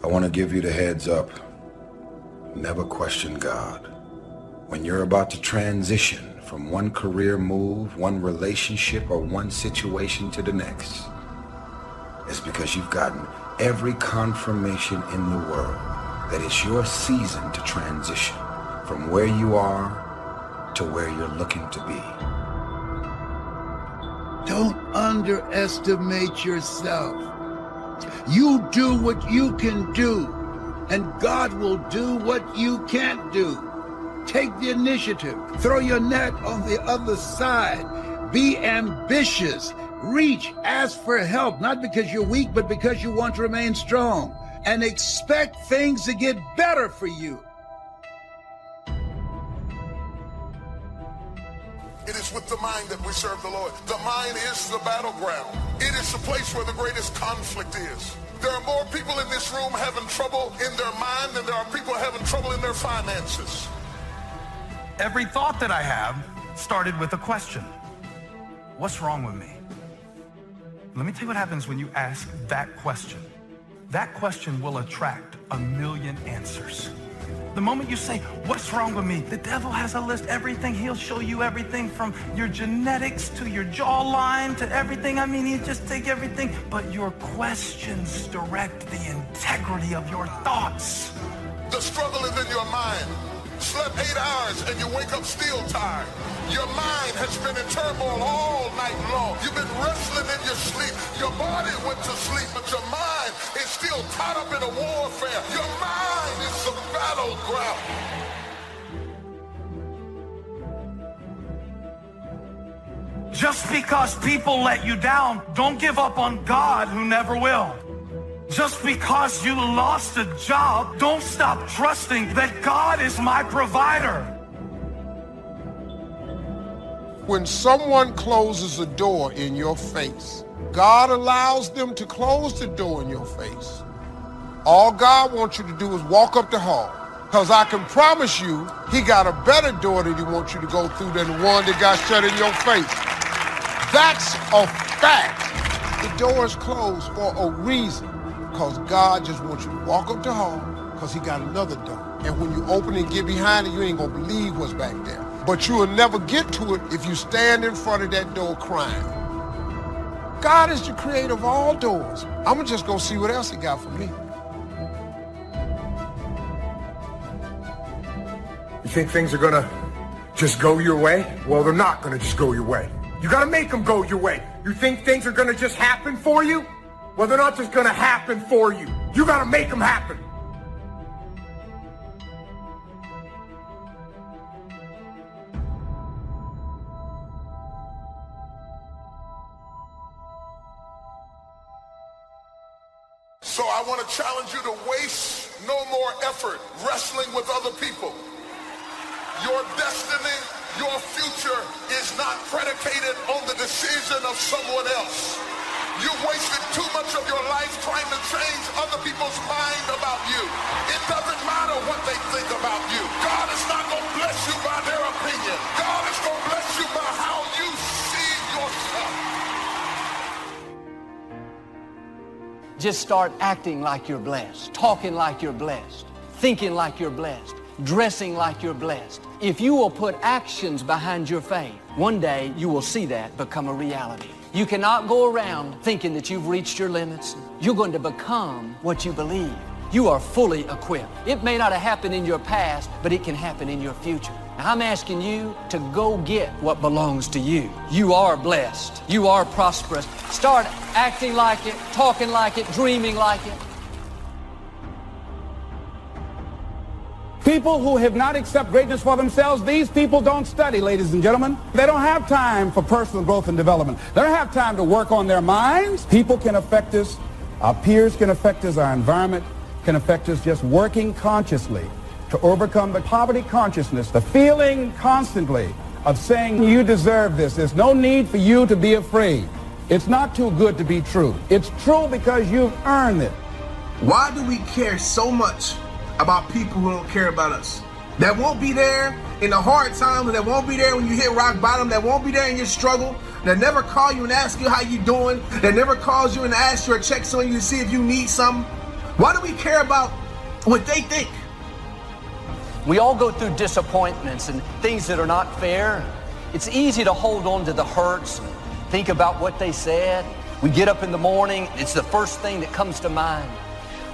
I want to give you the heads up. Never question God. When you're about to transition from one career move, one relationship, or one situation to the next, it's because you've gotten every confirmation in the world that it's your season to transition from where you are to where you're looking to be. Don't underestimate yourself. You do what you can do, and God will do what you can't do. Take the initiative. Throw your net on the other side. Be ambitious. Reach, ask for help, not because you're weak, but because you want to remain strong. And expect things to get better for you. It is with the mind that we serve the Lord. The mind is the battleground. It is the place where the greatest conflict is. There are more people in this room having trouble in their mind than there are people having trouble in their finances. Every thought that I have started with a question. What's wrong with me? Let me tell you what happens when you ask that question. That question will attract 1,000,000 answers. The moment you say, what's wrong with me? The devil has a list, everything. He'll show you everything from your genetics to your jawline to everything. I mean, he'll just take everything. But your questions direct the integrity of your thoughts. The struggle is in your mind. Slept 8 hours and you wake up still tired. Your mind has been in turmoil all night long. You've been wrestling in your sleep. Your body went to sleep, but your mind is still caught up in a warfare. Your mind is the battleground. Just because people let you down, don't give up on God, who never will. Just because you lost a job, don't stop trusting that God is my provider. When someone closes a door in your face, God allows them to close the door in your face. All God wants you to do is walk up the hall, because I can promise you, he got a better door that he wants you to go through than the one that got shut in your face. That's a fact. The door is closed for a reason. Because God just wants you to walk up the hall because he got another door. And when you open it and get behind it, you ain't going to believe what's back there. But you will never get to it if you stand in front of that door crying. God is the creator of all doors. I'm going to just go see what else he got for me. You think things are going to just go your way? Well, they're not going to just go your way. You got to make them go your way. You think things are going to just happen for you? Well, they're not just going to happen for you. You got to make them happen. So I want to challenge you to waste no more effort wrestling with other people. Your destiny, your future is not predicated on the decision of someone else. You wasted too much of your life trying to change other people's mind about you. It doesn't matter what they think about you. God is not going to bless you by their opinion. God is going to bless you by how you see yourself. Just start acting like you're blessed, talking like you're blessed, thinking like you're blessed, dressing like you're blessed. If you will put actions behind your faith, one day you will see that become a reality. You cannot go around thinking that you've reached your limits. You're going to become what you believe. You are fully equipped. It may not have happened in your past, but it can happen in your future. Now, I'm asking you to go get what belongs to you. You are blessed. You are prosperous. Start acting like it, talking like it, dreaming like it. People who have not accepted greatness for themselves, these people don't study, ladies and gentlemen. They don't have time for personal growth and development. They don't have time to work on their minds. People can affect us. Our peers can affect us. Our environment can affect us just working consciously to overcome the poverty consciousness, the feeling constantly of saying you deserve this. There's no need for you to be afraid. It's not too good to be true. It's true because you've earned it. Why do we care so much about people who don't care about us? That won't be there in the hard times, that won't be there when you hit rock bottom, that won't be there in your struggle, that never call you and ask you how you doing, that never calls you and asks you or checks on you to see if you need something. Why do we care about what they think? We all go through disappointments and things that are not fair. It's easy to hold on to the hurts, think about what they said. We get up in the morning, it's the first thing that comes to mind.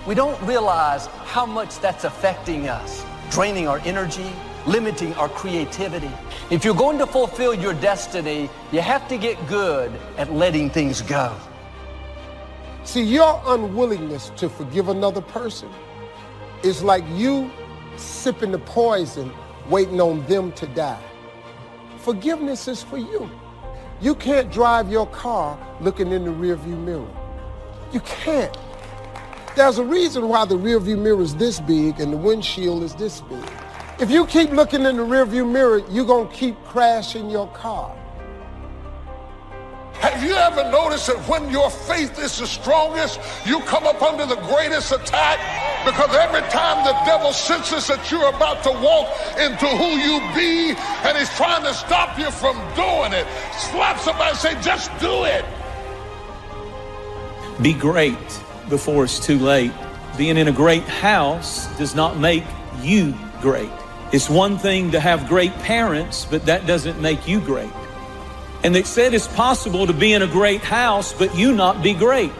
We don't realize how much that's affecting us, draining our energy, limiting our creativity. If you're going to fulfill your destiny, you have to get good at letting things go. See, your unwillingness to forgive another person is like you sipping the poison, waiting on them to die. Forgiveness is for you. You can't drive your car looking in the rearview mirror. You can't. There's a reason why the rearview mirror is this big and the windshield is this big. If you keep looking in the rearview mirror, you're going to keep crashing your car. Have you ever noticed that when your faith is the strongest, you come up under the greatest attack? Because every time the devil senses that you're about to walk into who you be, and he's trying to stop you from doing it, slap somebody and say, just do it. Be great before it's too late. Being in a great house does not make you great. It's one thing to have great parents, but that doesn't make you great. And they said it's possible to be in a great house, but you not be great.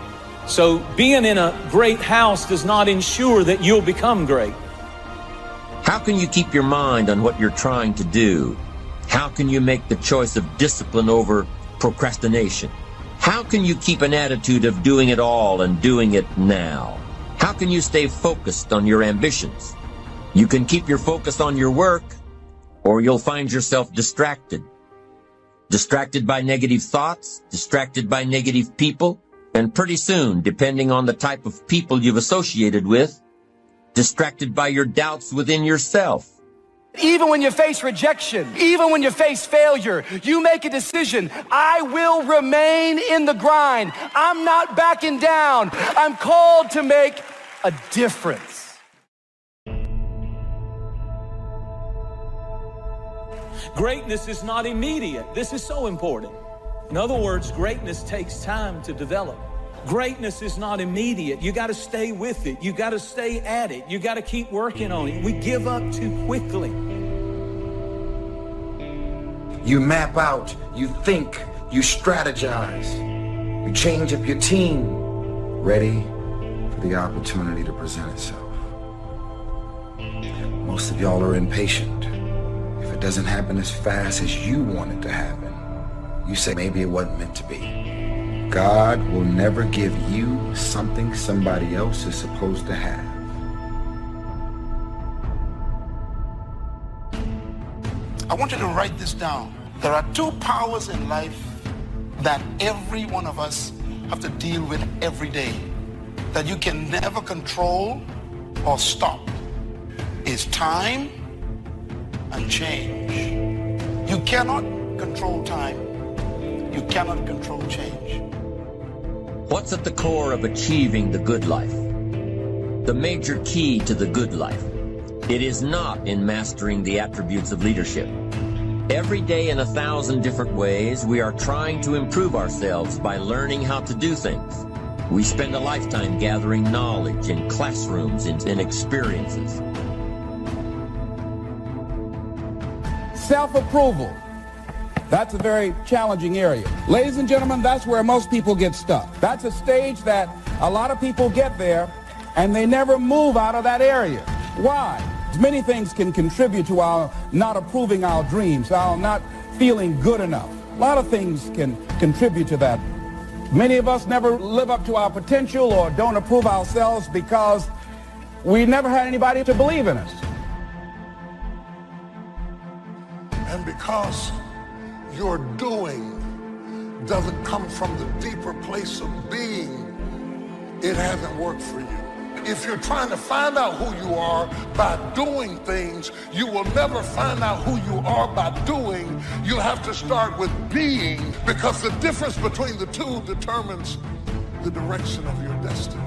So being in a great house does not ensure that you'll become great. How can you keep your mind on what you're trying to do? How can you make the choice of discipline over procrastination? How can you keep an attitude of doing it all and doing it now? How can you stay focused on your ambitions? You can keep your focus on your work, or you'll find yourself distracted. Distracted by negative thoughts, distracted by negative people, and pretty soon, depending on the type of people you've associated with, distracted by your doubts within yourself. Even when you face rejection, even when you face failure, you make a decision. I will remain in the grind. I'm not backing down. I'm called to make a difference. Greatness is not immediate. This is so important. In other words, greatness takes time to develop. Greatness is not immediate. You got to stay with it. You got to stay at it. You got to keep working on it. We give up too quickly. You map out, you think, you strategize. You change up your team, ready for the opportunity to present itself. Most of y'all are impatient. If it doesn't happen as fast as you want it to happen, you say maybe it wasn't meant to be. God will never give you something somebody else is supposed to have. I want you to write this down. There are two powers in life that every one of us have to deal with every day, that you can never control or stop. Is time and change. You cannot control time. You cannot control change. What's at the core of achieving the good life? The major key to the good life. It is not in mastering the attributes of leadership. Every day in 1,000 different ways, we are trying to improve ourselves by learning how to do things. We spend a lifetime gathering knowledge in classrooms and in experiences. Self-approval. That's a very challenging area. Ladies and gentlemen, that's where most people get stuck. That's a stage that a lot of people get there and they never move out of that area. Why? Many things can contribute to our not approving our dreams, our not feeling good enough. A lot of things can contribute to that. Many of us never live up to our potential or don't approve ourselves because we never had anybody to believe in us. And because your doing doesn't come from the deeper place of being, it hasn't worked for you. If you're trying to find out who you are by doing things, you will never find out who you are by doing. You'll have to start with being, because the difference between the two determines the direction of your destiny.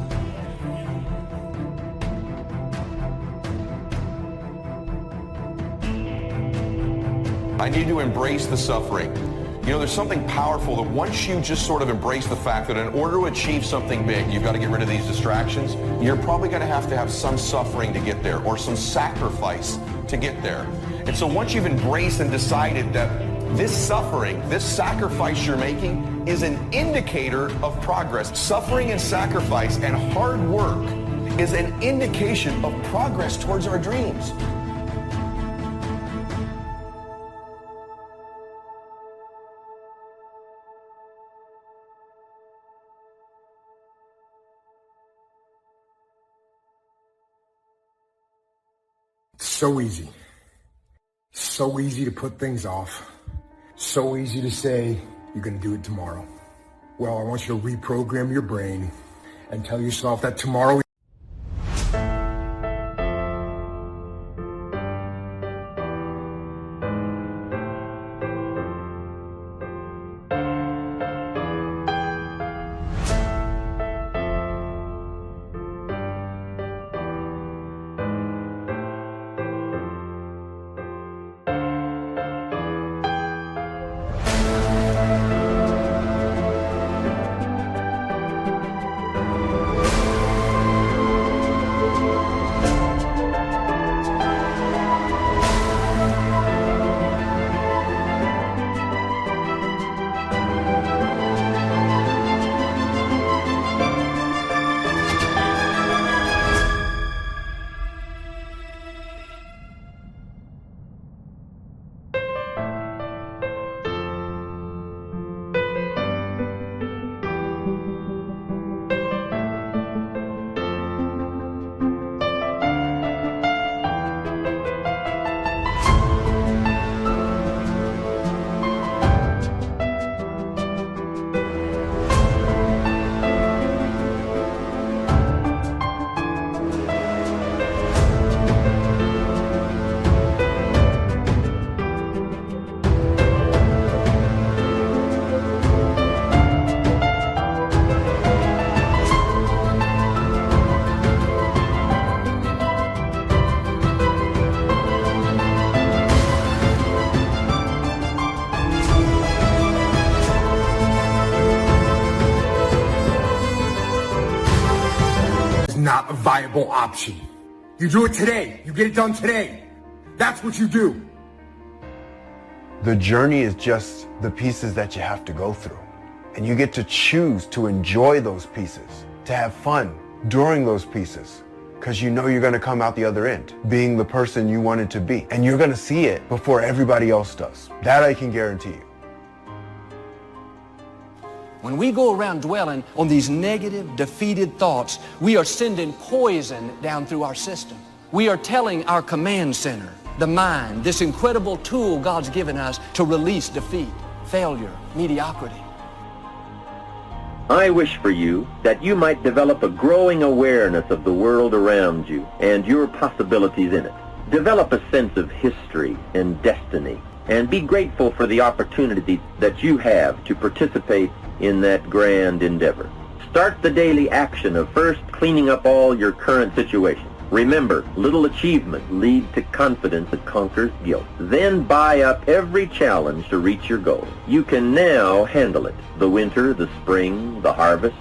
I need to embrace the suffering. You know, there's something powerful that once you just sort of embrace the fact that in order to achieve something big, you've got to get rid of these distractions, you're probably going to have some suffering to get there or some sacrifice to get there. And so once you've embraced and decided that this suffering, this sacrifice you're making is an indicator of progress. Suffering and sacrifice and hard work is an indication of progress towards our dreams. So easy. So easy to put things off. So easy to say, you're going to do it tomorrow. Well, I want you to reprogram your brain and tell yourself that tomorrow not a viable option. You do it today. You get it done today. That's what you do. The journey is just the pieces that you have to go through. And you get to choose to enjoy those pieces, to have fun during those pieces, because you know you're going to come out the other end being the person you wanted to be. And you're going to see it before everybody else does. That I can guarantee you. When we go around dwelling on these negative, defeated thoughts, we are sending poison down through our system. We are telling our command center, the mind, this incredible tool God's given us to release defeat, failure, mediocrity. I wish for you that you might develop a growing awareness of the world around you and your possibilities in it. Develop a sense of history and destiny, and be grateful for the opportunity that you have to participate in that grand endeavor. Start the daily action of first cleaning up all your current situations. Remember, little achievement leads to confidence that conquers guilt. Then buy up every challenge to reach your goal. You can now handle it. The winter, the spring, the harvest,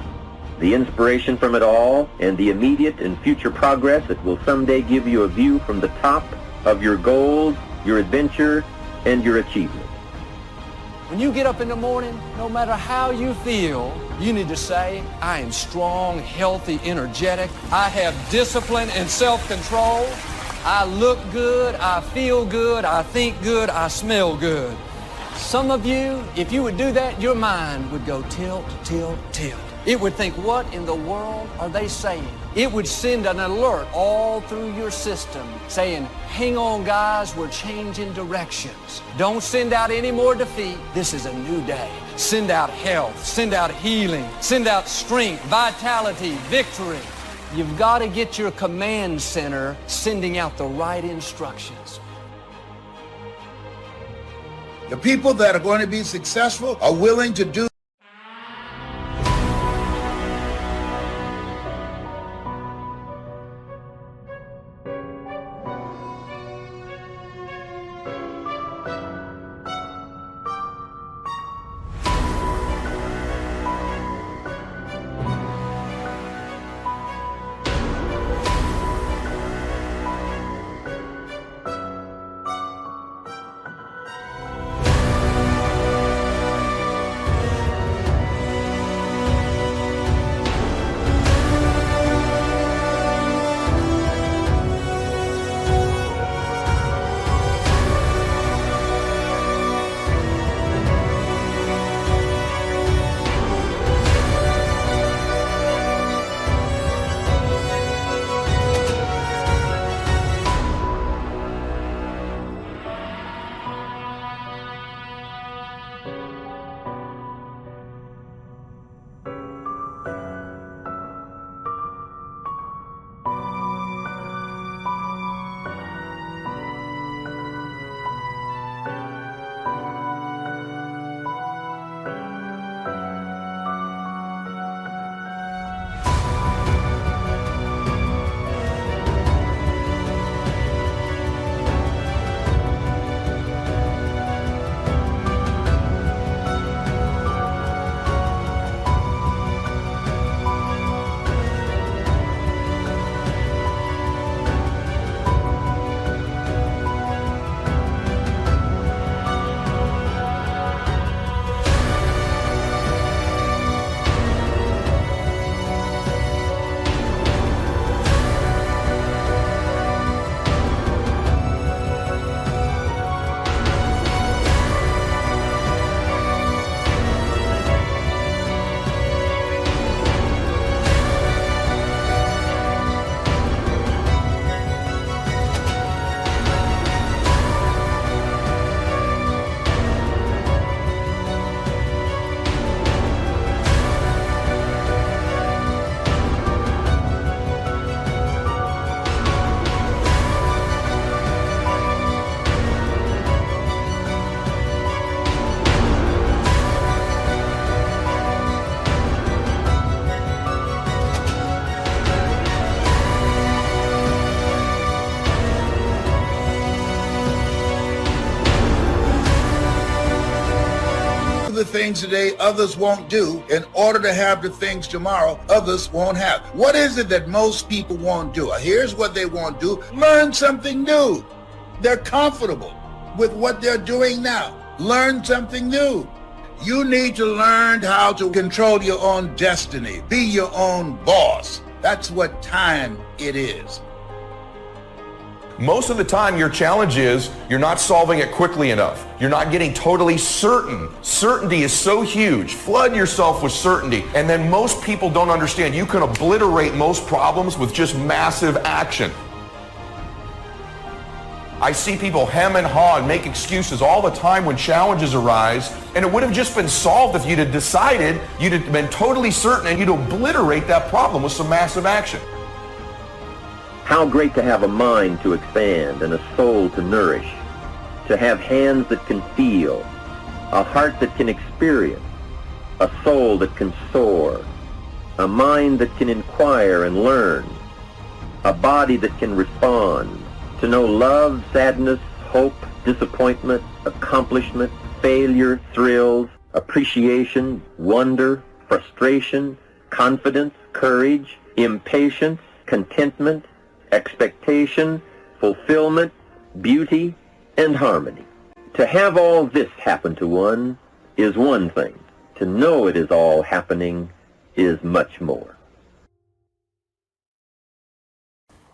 the inspiration from it all, and the immediate and future progress that will someday give you a view from the top of your goals, your adventure, and your achievement. When you get up in the morning, no matter how you feel, you need to say, I am strong, healthy, energetic. I have discipline and self-control. I look good, I feel good, I think good, I smell good. Some of you, if you would do that, your mind would go tilt, tilt, tilt. It would think, what in the world are they saying? It would send an alert all through your system saying, hang on guys, we're changing directions. Don't send out any more defeat. This is a new day. Send out health, send out healing, send out strength, vitality, victory. You've got to get your command center sending out the right instructions. The people that are going to be successful are willing to do things today others won't do in order to have the things tomorrow others won't have. What is it that most people won't do? Here's what they won't do. Learn something new. They're comfortable with what they're doing now. Learn something new. You need to learn how to control your own destiny. Be your own boss. That's what time it is. Most of the time, your challenge is you're not solving it quickly enough. You're not getting totally certain. Certainty is so huge. Flood yourself with certainty. And then most people don't understand. You can obliterate most problems with just massive action. I see people hem and haw and make excuses all the time when challenges arise, and it would have just been solved if you'd have decided, you'd have been totally certain, and you'd obliterate that problem with some massive action. How great to have a mind to expand and a soul to nourish, to have hands that can feel, a heart that can experience, a soul that can soar, a mind that can inquire and learn, a body that can respond, to know love, sadness, hope, disappointment, accomplishment, failure, thrills, appreciation, wonder, frustration, confidence, courage, impatience, contentment, expectation, fulfillment, beauty, and harmony. To have all this happen to one is one thing. To know it is all happening is much more.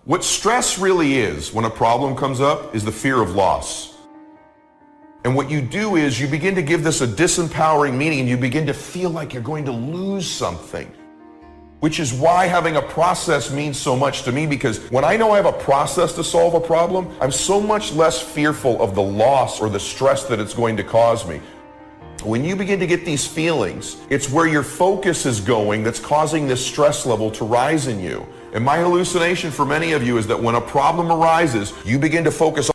What stress really is when a problem comes up is the fear of loss. And what you do is you begin to give this a disempowering meaning, and you begin to feel like you're going to lose something. Which is why having a process means so much to me, because when I know I have a process to solve a problem, I'm so much less fearful of the loss or the stress that it's going to cause me. When you begin to get these feelings, it's where your focus is going that's causing this stress level to rise in you. And my hallucination for many of you is that when a problem arises, you begin to focus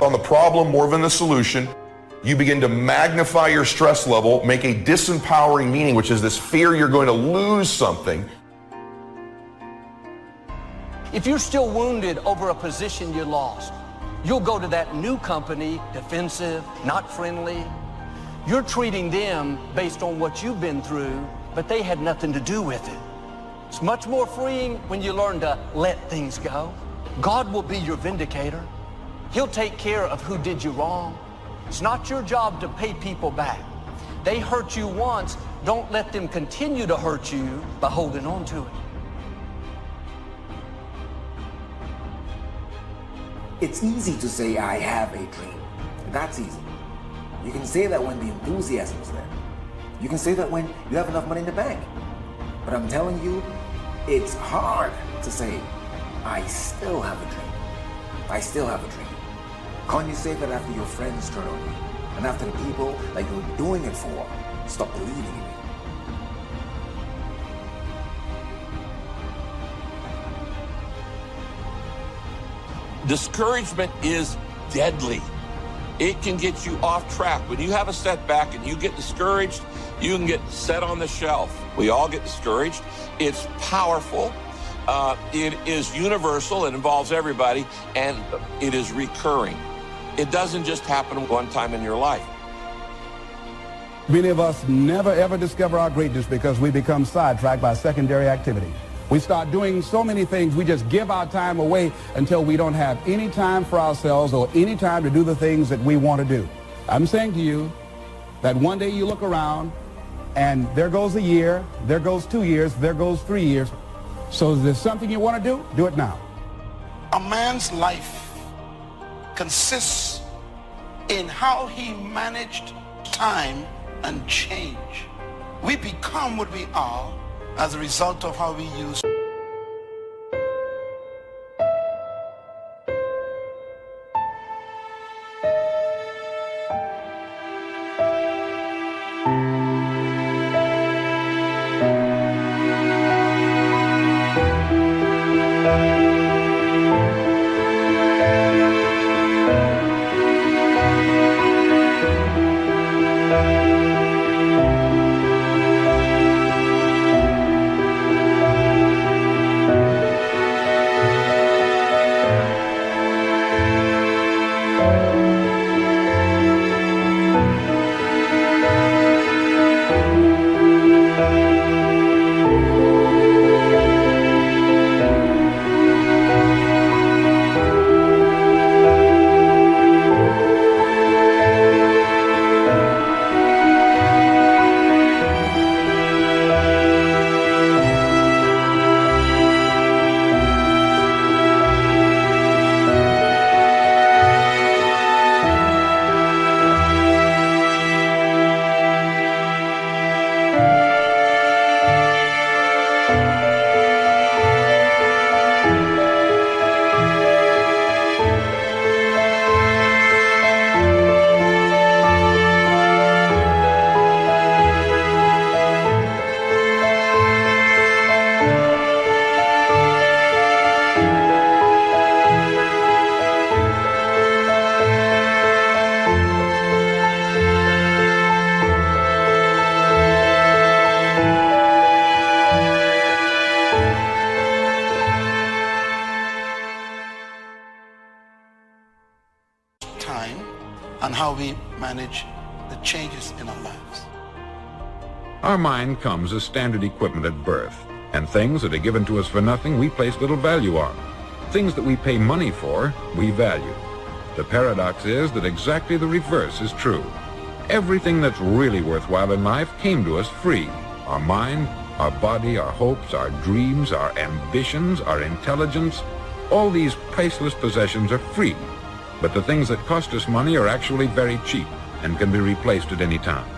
on the problem more than the solution. You begin to magnify your stress level, make a disempowering meaning, which is this fear you're going to lose something. If you're still wounded over a position you lost, you'll go to that new company defensive, not friendly. You're treating them based on what you've been through, but they had nothing to do with it. It's much more freeing when you learn to let things go. God will be your vindicator. He'll take care of who did you wrong. It's not your job to pay people back. They hurt you once. Don't let them continue to hurt you by holding on to it. It's easy to say, I have a dream. That's easy. You can say that when the enthusiasm is there. You can say that when you have enough money in the bank. But I'm telling you, it's hard to say, I still have a dream. I still have a dream. Can't you say that after your friends turn on you, and after the people that you're doing it for stop believing in you? Discouragement is deadly. It can get you off track. When you have a setback and you get discouraged, you can get set on the shelf. We all get discouraged. It's powerful. It is universal. It involves everybody, and it is recurring. It doesn't just happen one time in your life. Many of us never ever discover our greatness because we become sidetracked by secondary activity. We start doing so many things, we just give our time away until we don't have any time for ourselves or any time to do the things that we want to do. I'm saying to you that one day you look around and there goes a year, there goes 2 years, there goes 3 years. So is there something you want to do it now. A man's life consists in how he managed time and change. We become what we are as a result of how we use. manage the changes in our lives. Our mind comes as standard equipment at birth, and things that are given to us for nothing we place little value on. Things that we pay money for, we value. The paradox is that exactly the reverse is true. Everything that's really worthwhile in life came to us free. Our mind, our body, our hopes, our dreams, our ambitions, our intelligence, all these priceless possessions are free. But the things that cost us money are actually very cheap and can be replaced at any time.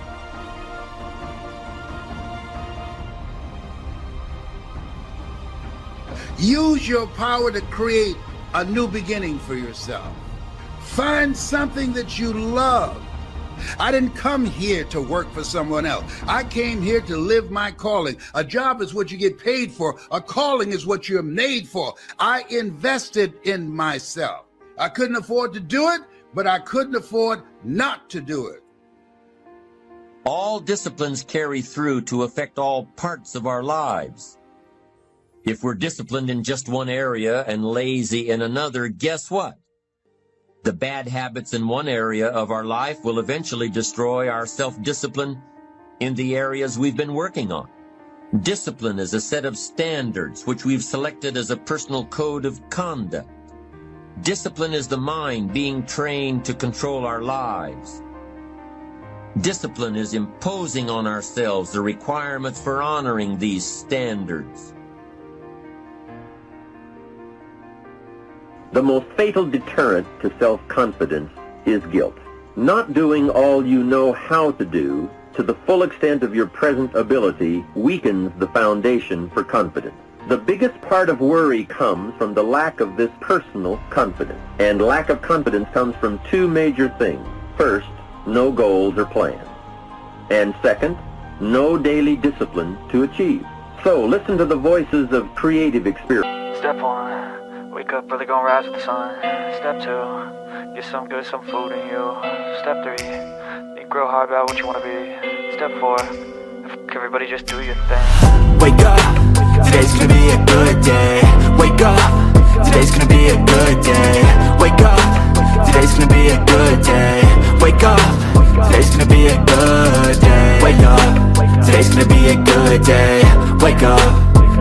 Use your power to create a new beginning for yourself. Find something that you love. I didn't come here to work for someone else. I came here to live my calling. A job is what you get paid for. A calling is what you're made for. I invested in myself. I couldn't afford to do it, but I couldn't afford not to do it. All disciplines carry through to affect all parts of our lives. If we're disciplined in just one area and lazy in another, guess what? The bad habits in one area of our life will eventually destroy our self-discipline in the areas we've been working on. Discipline is a set of standards which we've selected as a personal code of conduct. Discipline is the mind being trained to control our lives. Discipline is imposing on ourselves the requirements for honoring these standards. The most fatal deterrent to self-confidence is guilt. Not doing all you know how to do to the full extent of your present ability weakens the foundation for confidence. The biggest part of worry comes from the lack of this personal confidence. And lack of confidence comes from two major things. First, no goals or plans. And second, no daily discipline to achieve. So listen to the voices of creative experience. Step 1, wake up early, gonna rise with the sun. Step 2, get some good, some food in you. Step 3, think real hard about what you wanna be. Step 4, everybody just do your thing. Wake up, today's gonna be a good day. Wake up, today's gonna be a good day. Wake up, today's gonna be a good day. Wake up, today's gonna be a good day. Wake up, today's gonna be a good day. Wake up,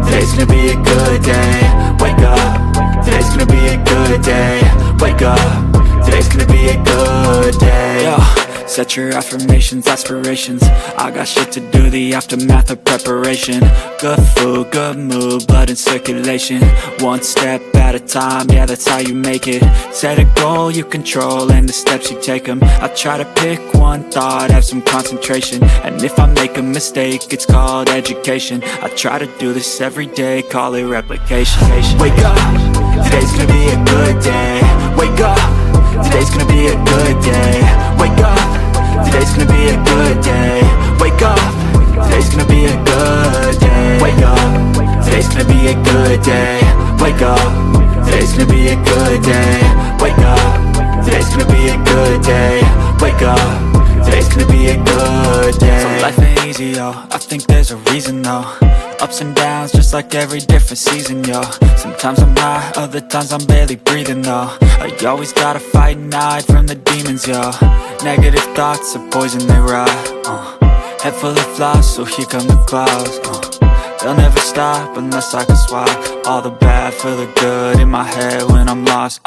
today's gonna be a good day. Wake up, today's gonna be a good day. Wake up, today's gonna be a good day. Yo. Set your affirmations, aspirations. I got shit to do, the aftermath of preparation. Good food, good mood, blood in circulation. One step at a time, yeah, that's how you make it. Set a goal you control and the steps you take them. I try to pick one thought, have some concentration. And if I make a mistake, it's called education. I try to do this every day, call it replication. Wake up, today's gonna be a good day. Wake up, today's gonna be a good day. Wake up, today's gonna be a good day. Wake up, today's gonna be a good day. Wake up, today's gonna be a good day. Wake up, today's gonna be a good day. Wake up, today's gonna be a good day. Wake up, today's gonna be a good day. So life ain't easy, yo, I think there's a reason though. Ups and downs, just like every different season, yo. Sometimes I'm high, other times I'm barely breathing, though. I always gotta fight and hide from the demons, yo. Negative thoughts are poison, they rot. Head full of flies, so here come the clouds. They'll never stop unless I can swap all the bad for the good in my head when I'm lost.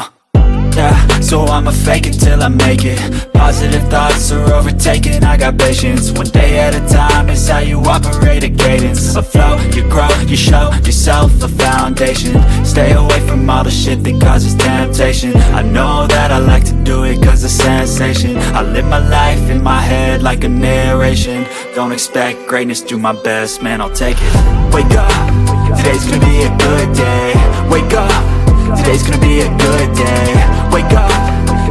Yeah, so I'ma fake it till I make it. Positive thoughts are overtaken, I got patience. One day at a time is how you operate a cadence. A flow, you grow, you show yourself a foundation. Stay away from all the shit that causes temptation. I know that I like to do it cause it's sensation. I live my life in my head like a narration. Don't expect greatness, do my best, man, I'll take it. Wake up, today's gonna be a good day. Wake up, today's gonna be a good day. Wake up,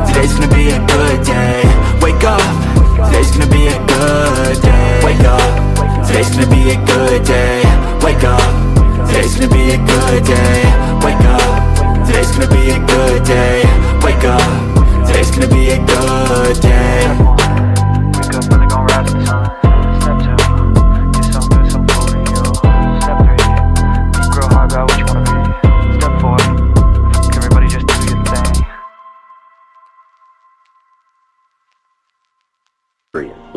today's gonna be a good day. Wake up, today's gonna be a good day. Wake up, today's gonna be a good day. Wake up, today's gonna be a good day. Wake up, today's gonna be a good day. Wake up, today's gonna be a good day. Wake up early, gonna rise with the sun. Step 2, get some good, some food in you. Step 3, think real hard about what you wanna be. Step 4, everybody just do your thing.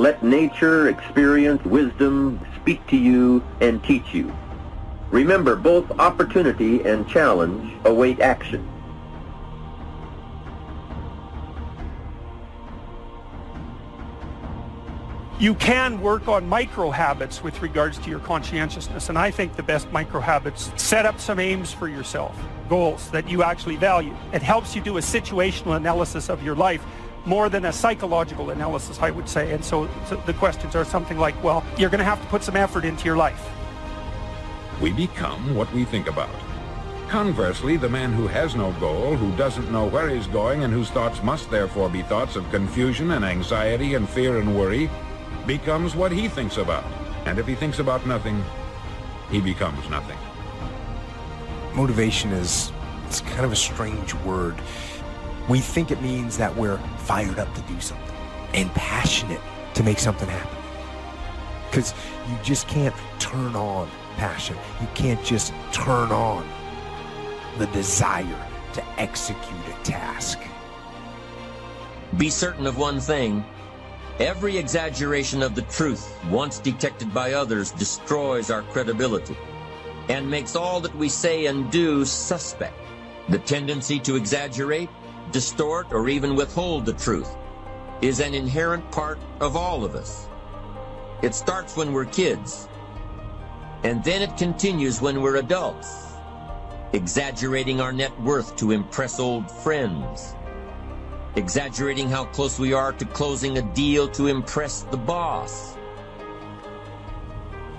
Let nature, experience, wisdom speak to you and teach you. Remember, both opportunity and challenge await action. You can work on micro habits with regards to your conscientiousness, and I think the best micro habits, set up some aims for yourself, goals that you actually value. It helps you do a situational analysis of your life more than a psychological analysis, I would say. And so the questions are something like, well, you're going to have to put some effort into your life. We become what we think about. Conversely, the man who has no goal, who doesn't know where he's going, and whose thoughts must therefore be thoughts of confusion and anxiety and fear and worry, becomes what he thinks about. And if he thinks about nothing, he becomes nothing. Motivation it's kind of a strange word. We think it means that we're fired up to do something and passionate to make something happen. Because you just can't turn on passion. You can't just turn on the desire to execute a task. Be certain of one thing. Every exaggeration of the truth, once detected by others, destroys our credibility and makes all that we say and do suspect. The tendency to exaggerate, distort, or even withhold the truth is an inherent part of all of us. It starts when we're kids, and then it continues when we're adults, exaggerating our net worth to impress old friends, exaggerating how close we are to closing a deal to impress the boss.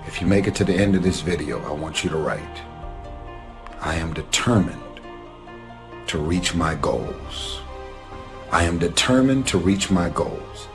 If you make it to the end of this video, I want you to write, I am determined to reach my goals. I am determined to reach my goals.